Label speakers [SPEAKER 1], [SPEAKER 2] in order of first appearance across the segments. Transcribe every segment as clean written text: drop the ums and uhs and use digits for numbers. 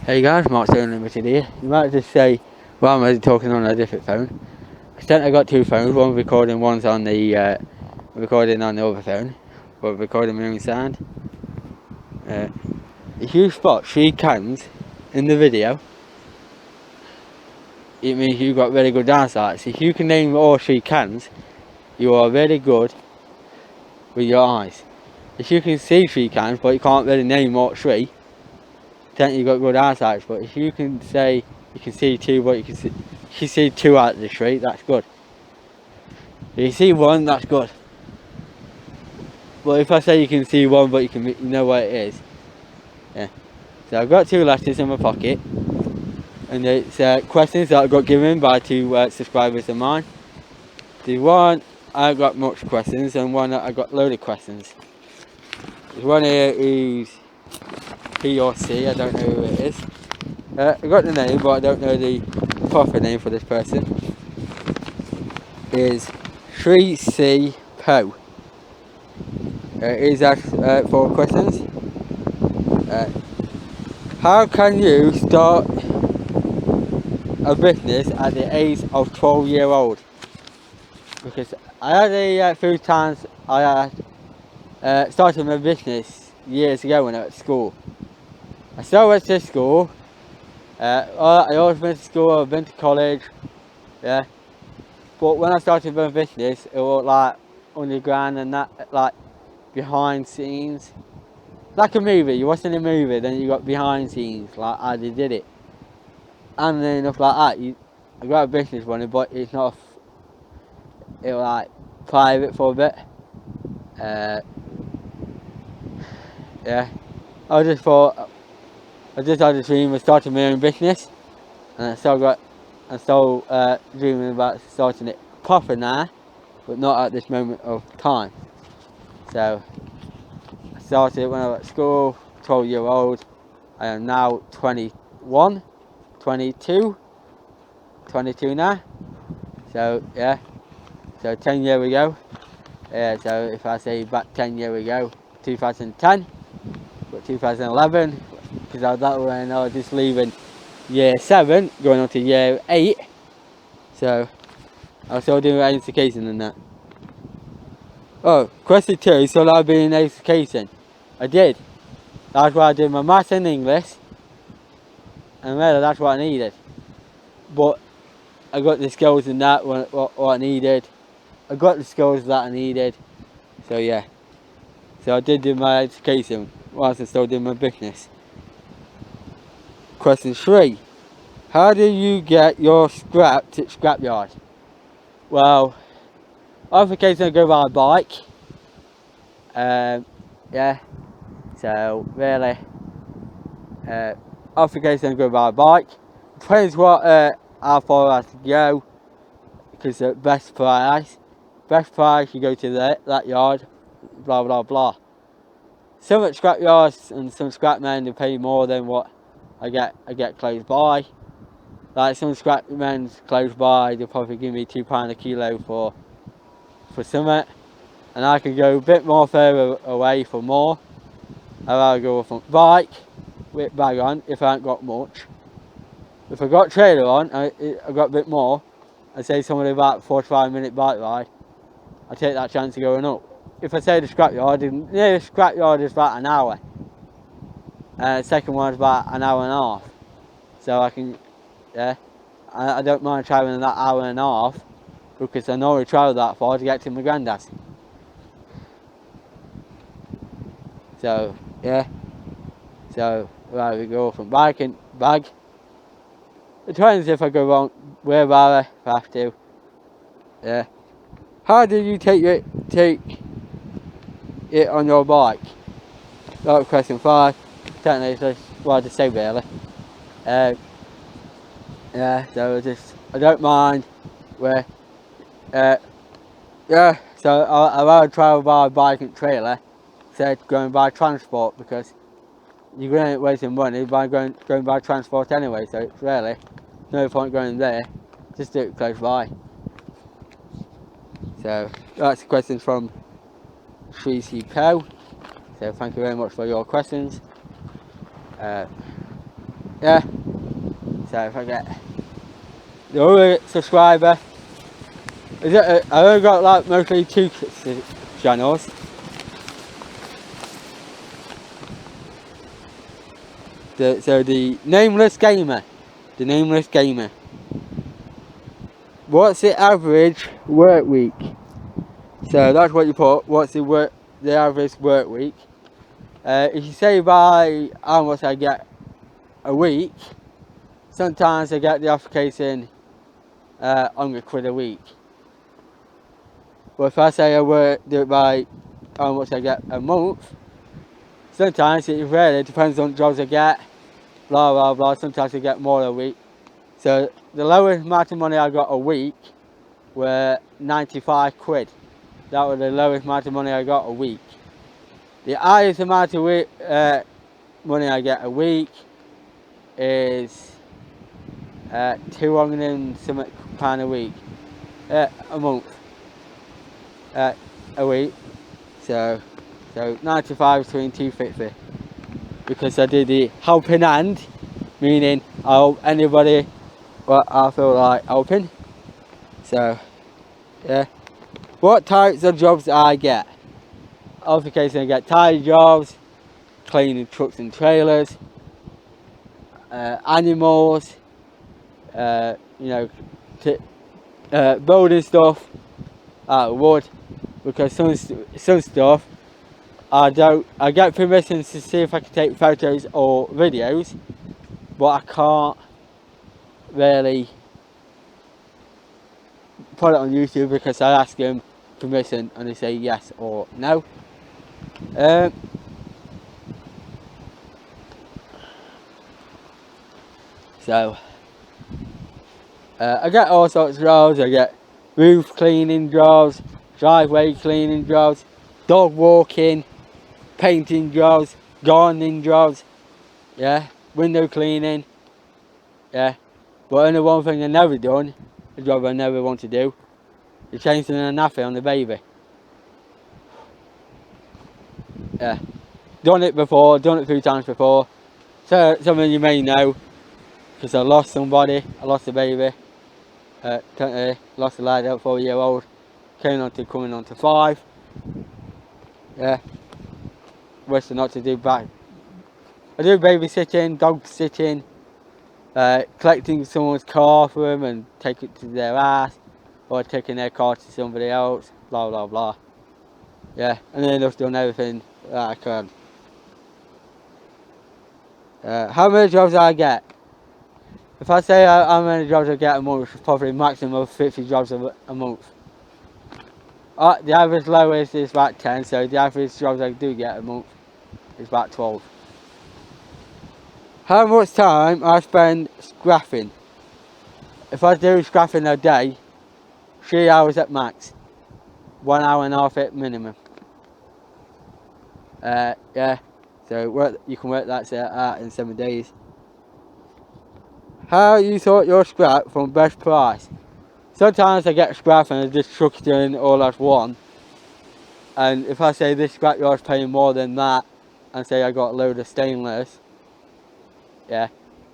[SPEAKER 1] Hey guys, Mark Stone Limited here. You might just say, why am I talking on a different phone? Because I got two phones, one recording, one's on the recording on the other phone, but recording my own sound. If you spot 3 cans in the video, it means you've got really good eyesight. If you can name all 3 cans, you are really good with your eyes. If you can see 3 cans, but you can't really name all 3, then you've got good eyesight. But if you can say you can see 2, but if you see 2 out of the 3, that's good. If you see 1, that's good. But if I say you can see 1, but you know what it is, yeah. So I've got 2 letters in my pocket, and it's questions that I got given by 2 subscribers of mine. The one I got much questions, and one that I got loaded questions. There's one here who's he or she, I don't know who it is. I got the name, but I don't know the proper name for this person. Is 3C Poe. Is that 4 questions? How can you start a business at the age of 12-year-old? Because I had a few times I started my business years ago when I was at school. I still went to school. I always went to school, I've been to college, yeah. But when I started my business, it was like underground and that, like behind scenes. Like a movie, you watching a movie, then you got behind scenes, like how they did it. And then enough like that, I got a business running, but it's not, it was like private for a bit. Yeah, I just thought, I just had a dream of starting my own business, and I'm still dreaming about starting it proper now, but not at this moment of time. So I started when I was at school, 12-year-old. I am now 21, 22 now. So yeah, so 10 years ago. Yeah, so if I say back 10 years ago, 2010, but 2011, because I was that when I was just leaving year 7, going on to year 8. So I was still doing education and that. Oh, question 2, so I've been in education. I did. That's why I did my maths and English, and really that's what I needed. But I got the skills in that, what I needed. I got the skills that I needed. So yeah. So I did do my education whilst I still doing my business. Question 3. How do you get your scrap to scrapyard? Well, on occasion I go by bike. Yeah. So really, on occasion I go by bike. Depends what how far I have to go, because the best price you go to that yard, blah blah blah. Some at scrap yards and some scrap men they pay more than what I get close by. Like some scrap men close by, they'll probably give me £2 a kilo for something, and I can go a bit more further away for more. I'd rather go off on bike with bag on if I ain't got much. If I got trailer on, I got a bit more. I say somebody about 45-minute bike ride, I take that chance of going up. If I say the scrapyard, the nearest scrapyard is about an hour. The second one is about an hour and a half. So I can, yeah, I don't mind travelling that hour and a half, because I know I travel that far to get to my granddad's. So yeah, so right, we go from bike and bag. It depends if I go wrong, wherever if I have to. Yeah. How do you take it on your bike? That's question 5. Technically, that's what I say really. Yeah, so I don't mind where. Yeah, so I rather travel by bike and trailer instead of going by transport, because you're going to waste money by going by transport anyway. So it's really no point going there. Just do it close by. So that's a question from 3C Poe. So thank you very much for your questions. Yeah. So if I get the other subscriber, I only got like mostly 2 channels. So the nameless gamer. What's the average work week? So that's what you put. What's the average work week? If you say by how much I get a week, sometimes I get the application £100 a week. But if I say do it by how much I get a month, sometimes it really depends on jobs I get, blah blah blah. Sometimes I get more a week. So the lowest amount of money I got a week were £95. That was the lowest amount of money I got a week. The highest amount of money I get a week is £200 and something a week, a month, a week. So 95 between 250, because I did the helping hand, meaning I help anybody what I feel like helping. So yeah. What types of jobs do I get? Obviously I get tidy jobs, cleaning trucks and trailers, animals, you know, building stuff out of wood, because some stuff I get permission to see if I can take photos or videos, but I can't really put it on YouTube because I ask them permission and they say yes or no. So I get all sorts of jobs. I get roof cleaning jobs, driveway cleaning jobs, dog walking, painting jobs, gardening jobs, yeah, window cleaning, yeah. But only one thing I never done, a job I never want to do, is changing a nappy on the baby. Yeah, done it before, done it 3 times before. So some of you may know, because I lost somebody, I lost a baby, lost a lad, 4-year-old, coming on to 5. Yeah, wish not to do back. I do babysitting, dog sitting, collecting someone's car for them and take it to their house, or taking their car to somebody else, blah blah blah. Yeah, and then I've done everything that I can. How many jobs do I get? If I say how many jobs I get a month, it's probably maximum of 50 jobs a month. The average lowest is about 10, so the average jobs I do get a month is about 12. How much time I spend scrapping? If I do scrapping a day, 3 hours at max, 1 hour and a half at minimum. Yeah, so you can work that out in 7 days. How you sort your scrap from best price? Sometimes I get scrap and I just chuck it in all at one. And if I say this scrap yard's paying more than that, and say I got a load of stainless, yeah,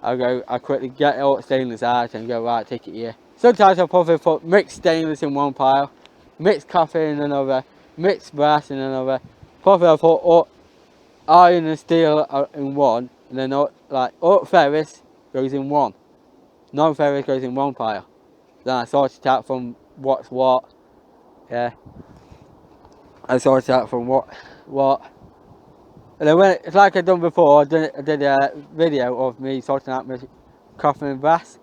[SPEAKER 1] I quickly get all the stainless out and go, right, take it here. Sometimes I'll probably put mixed stainless in one pile, mixed copper in another, mixed brass in another. Probably I'll put all iron and steel in one, and then all ferrous goes in one. Non-ferrous goes in one pile. Then I sort it out from what's what. Yeah. I sort it out from what. And then it's like I've done before, I did a video of me sorting out my copper and brass.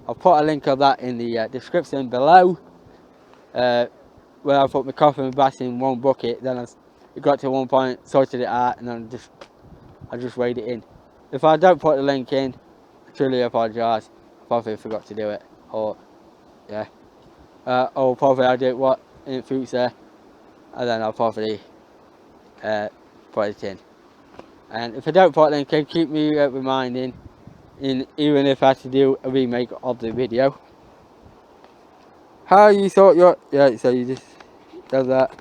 [SPEAKER 1] I'll put a link of that in the description below. Where I put my copper and brass in one bucket, then it got to one point, sorted it out, and then I just weighed it in. If I don't put the link in, I truly apologise. I probably forgot to do it, or yeah, or probably I did what in fruits there, and then I'll probably put it in. And if I don't put the link in, keep me reminding, even if I have to do a remake of the video. How you sort your, yeah, so you just do that.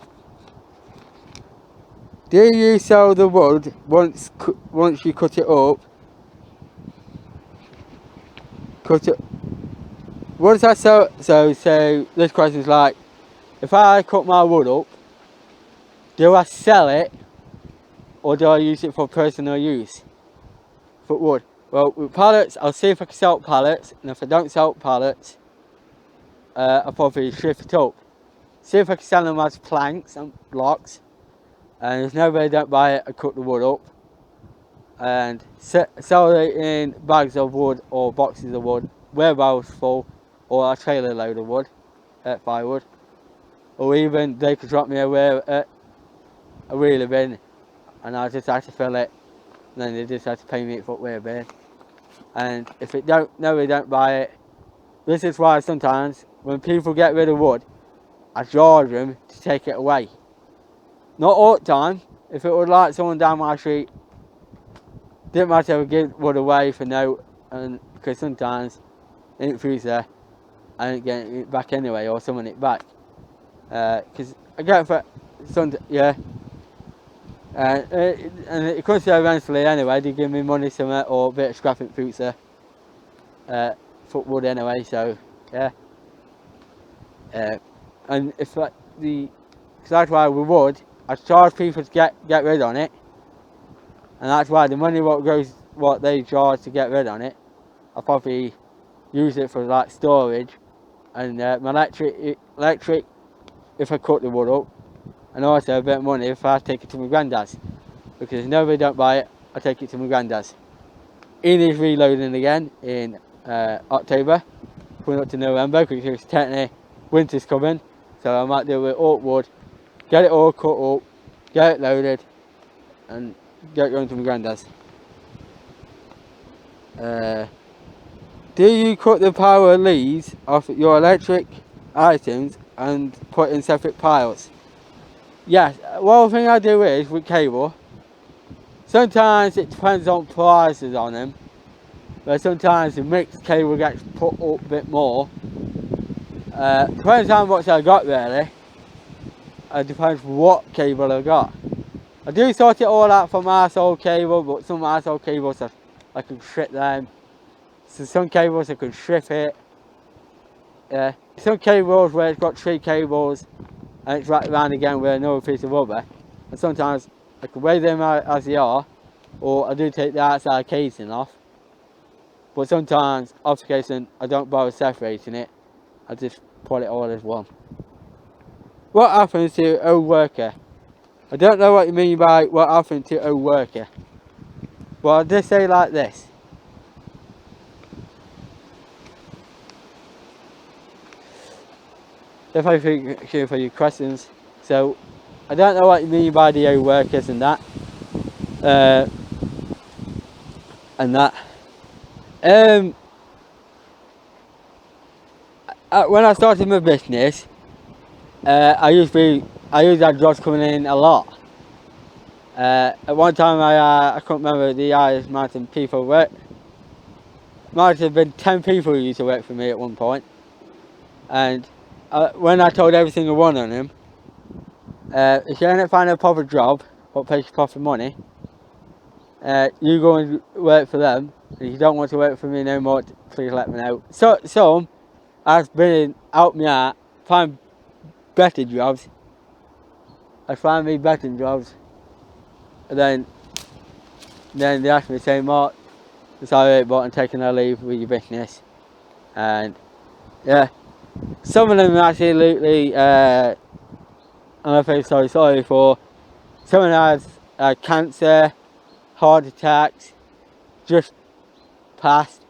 [SPEAKER 1] Do you sell the wood once you cut it up? Cause once I sell, so this question is like, if I cut my wood up, do I sell it or do I use it for personal use for wood? Well, with pallets, I'll see if I can sell pallets, and if I don't sell pallets, I'll probably shift it up. See if I can sell them as planks and blocks, and if nobody don't buy it, I cut the wood up and sell it in bags of wood or boxes of wood, wheelbarrows full, or a trailer load of wood, firewood, or even they could drop me a wheeler bin, and I just have to fill it, and then they just have to pay me for wheeler bin. And if nobody don't buy it, this is why sometimes when people get rid of wood, I charge them to take it away. Not all the time. If it was like someone down my street, didn't matter if I give wood away for no, and because sometimes in the future I ain't getting it back anyway, or someone it back. Because I get it for some, yeah. And it comes to eventually anyway, they give me money somewhere or a bit of scrap in future. For wood anyway, so yeah. And if like cause that's why with wood, I charge people to get rid on it, and that's why the money what they charge to get rid on it, I probably use it for like storage, and my electric if I cut the wood up, and also a bit of money if I take it to my granddad's, because if nobody don't buy it, I take it to my granddad's. Ian is reloading again in October, coming up to November, because technically winter's coming, so I might do it with oak wood, get it all cut up, get it loaded, and get it going to my granddad's. Do you cut the power leads off your electric items and put in separate piles? Yes, one thing I do is with cable, sometimes it depends on prices on them, but sometimes the mixed cable gets put up a bit more. Depends how much I got really, it depends what cable I got. I do sort it all out from arsehole cable, but some arsehole cables I can strip them. So some cables I can strip it. Yeah. Some cables where it's got 3 cables and it's wrapped around again with another piece of rubber. And sometimes I can weigh them out as they are, or I do take the outside casing off. But sometimes, off occasion, I don't bother separating it. I just put it all as one. What happens to old worker? I don't know what you mean by what happened to old worker. Well, I'll just say like this. Thank you for your questions. So, I don't know what you mean by the old workers and that. When I started my business, I used to have jobs coming in a lot. At one time, I can't remember the amount of people work. Might have been 10 people who used to work for me at one point. And when I told every single one of them, if you don't find a proper job, what pays you proper money, you go and work for them. And if you don't want to work for me no more, please let me know. So some has been helped me out, find better jobs. I find me better jobs, and then they asked me to say, Mark, sorry about and taking a leave with your business. And yeah, some of them are absolutely and I feel sorry for. Someone has cancer, heart attacks, just passed,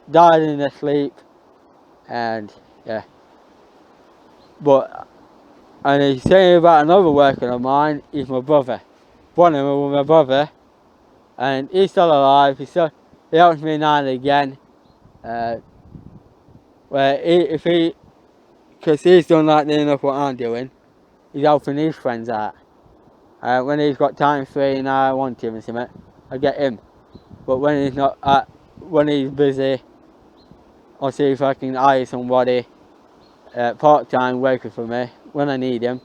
[SPEAKER 1] died in their sleep, and yeah. But, and he's saying about another worker of mine, he's my brother. One of them was my brother, and he's still alive. He helps me now and again. Because he's done like enough what I'm doing, he's helping his friends out. When he's got time free and I want him and something, I get him. But when he's not, when he's busy, I'll see if I can hire somebody part-time working for me when I need him.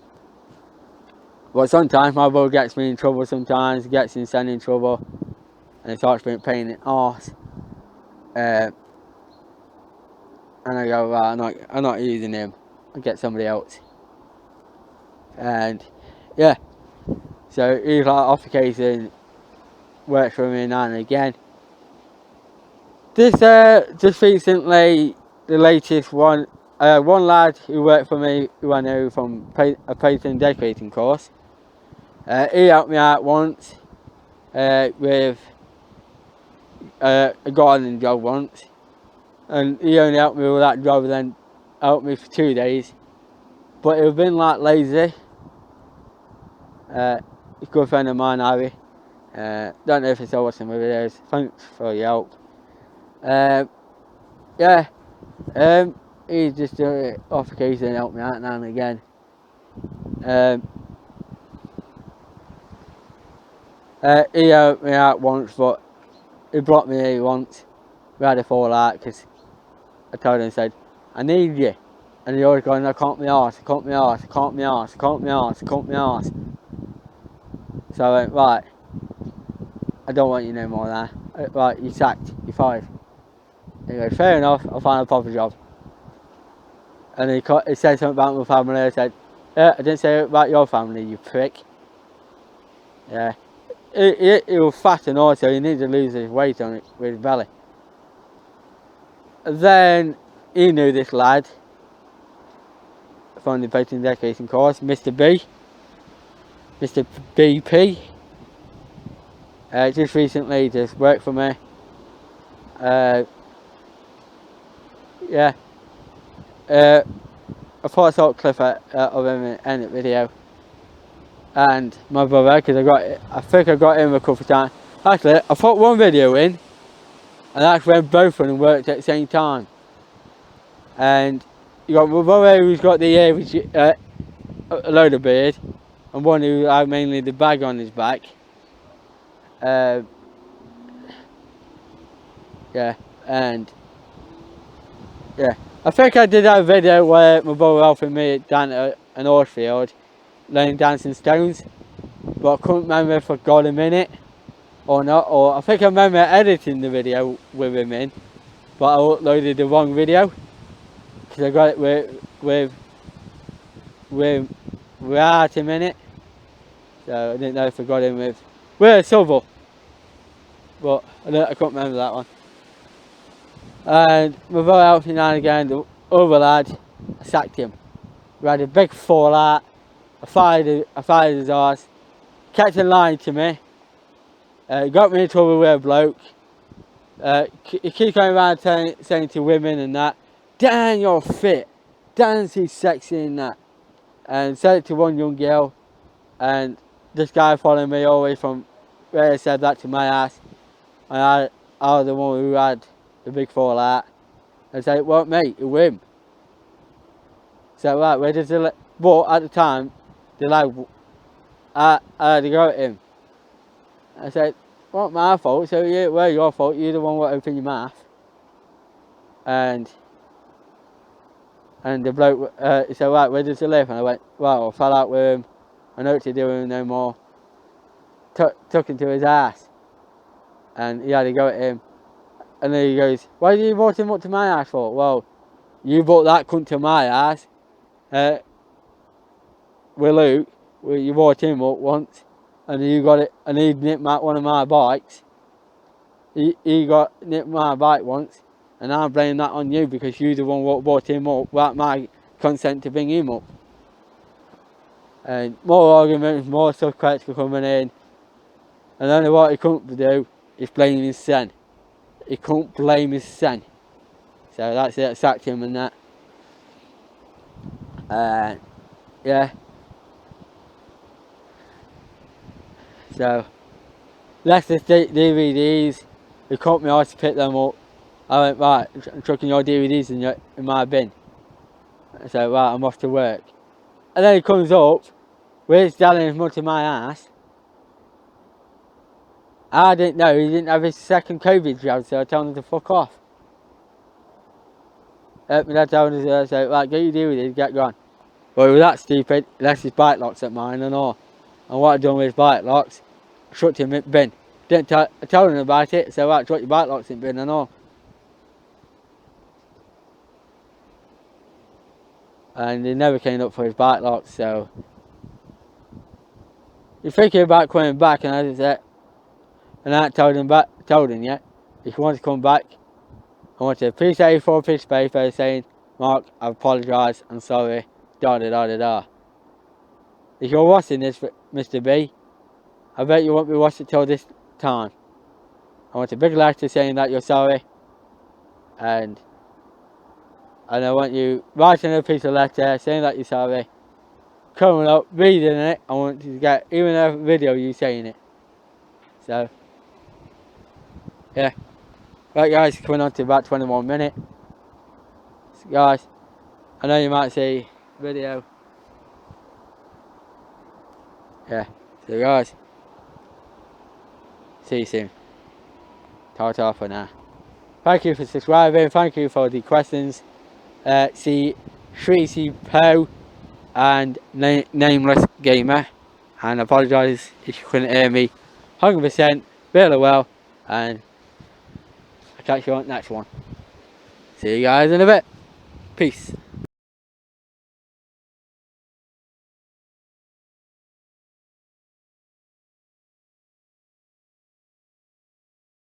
[SPEAKER 1] But sometimes my brother gets me in trouble, sometimes gets his son in trouble, and it starts being a pain in the arse. And I go, right, I'm not using him. I'll get somebody else. And yeah, so he's like off occasion, works for me now and again. This just recently, the latest one, one lad who worked for me, who I know from a painting and decorating course, he helped me out once with a gardening job once, and he only helped me with that job and then helped me for 2 days. But it was been like lazy. A good friend of mine, Harry. Don't know if he's still watching my videos. Thanks for your help. Yeah, he just do it off occasion and help me out now and again. He helped me out once, but he blocked me once. We had a fallout because I told him, said, I need you. And he always going, I can't be arsed, I can't be arsed, I can't be arsed, I can't be arsed, I can't be arsed. So I went, right, I don't want you no more now. Right, you're sacked, you're fired. And he goes, fair enough, I'll find a proper job. And he said something about my family. I said, yeah, I didn't say it about your family, you prick. Yeah. He was fat and also he needed to lose his weight on it with his belly. Then he knew this lad from the painting and decorating course, Mr. BP. Just recently just worked for me. Yeah. I thought I saw a clip of him in the video. And my brother, because I think I got him a couple of times. Actually, I put one video in, and that's when both of them worked at the same time. And you got my brother who's got the average, a load of beard, and one who had mainly the bag on his back. Yeah, and yeah, I think I did that video where my brother helping me down at an horse field, laying down some stones, but I couldn't remember if I got him in it or not, or I think I remember editing the video with him in, but I uploaded the wrong video because I got it without him in it, so I didn't know if I got him with a silver, but I couldn't remember that one. And my brother helped me now and again. The other lad, I sacked him. We had a big fallout. I fired his arse. Kept on lying to me. Got me in trouble with a bloke. He keeps going around saying to women and that, Dan, you're fit. Dan's he's sexy and that. And said it to one young girl. And this guy followed me all the way from where he said that to my ass. And I was the one who had the big fallout. I said, it wasn't me, it was him. So right, where does the but at the time, the lad, I had to go at him. I said, well, my fault, so yeah, well, your fault, you're the one who opened your mouth. And the bloke, he said, right, where does he live? And I went, well, I fell out with him, I know what to do with him no more. Took him to his ass. And he had to go at him. And then he goes, why did you brought him up to my ass for? Well, you brought that cunt to my ass. With Luke, you brought him up once, and you got it, and he nipped one of my bikes. He got nipped my bike once, and I'm blaming that on you because you're the one who brought him up without my consent to bring him up. And more arguments, more stuff critical coming in, and only what he couldn't do is blame his son. He couldn't blame his son. So that's it, I sacked him and that. Yeah. So, left the DVDs, he caught me out to pick them up. I went, right, I'm chucking your DVDs in my bin. I said, right, I'm off to work. And then he comes up, with his dad his mud to my ass. I didn't know, he didn't have his second COVID jab, so I told him to fuck off. My dad told him to say, right, get your DVDs, get gone. Well, he was that stupid, he left his bike locks at mine and all. And what I'd done with his bike locks, I chucked him in the bin. I told him about it, so right, chuck your bike locks in the bin and all. and he never came up for his backlog, so he's thinking about coming back, and as I said, and I told him yeah, if you want to come back, I want to please say for a piece of paper saying, Mark, I apologise, I'm sorry, da da da da da. If you're watching this, Mr. B, I bet you won't be watching till this time. I want a big letter saying that you're sorry, and I want you writing a piece of letter saying that you're sorry, coming up, reading it. I want you to get even a video of you saying it. So, yeah. Right guys, coming on to about 21 minutes. So guys, I know you might see video. Yeah. So guys, see you soon. Ta-ta for now. Thank you for subscribing, thank you for the questions. See Shreezy Poe and Nameless Gamer, and I apologise if you couldn't hear me 100% really well, and I'll catch you on the next one. See you guys in a bit. Peace.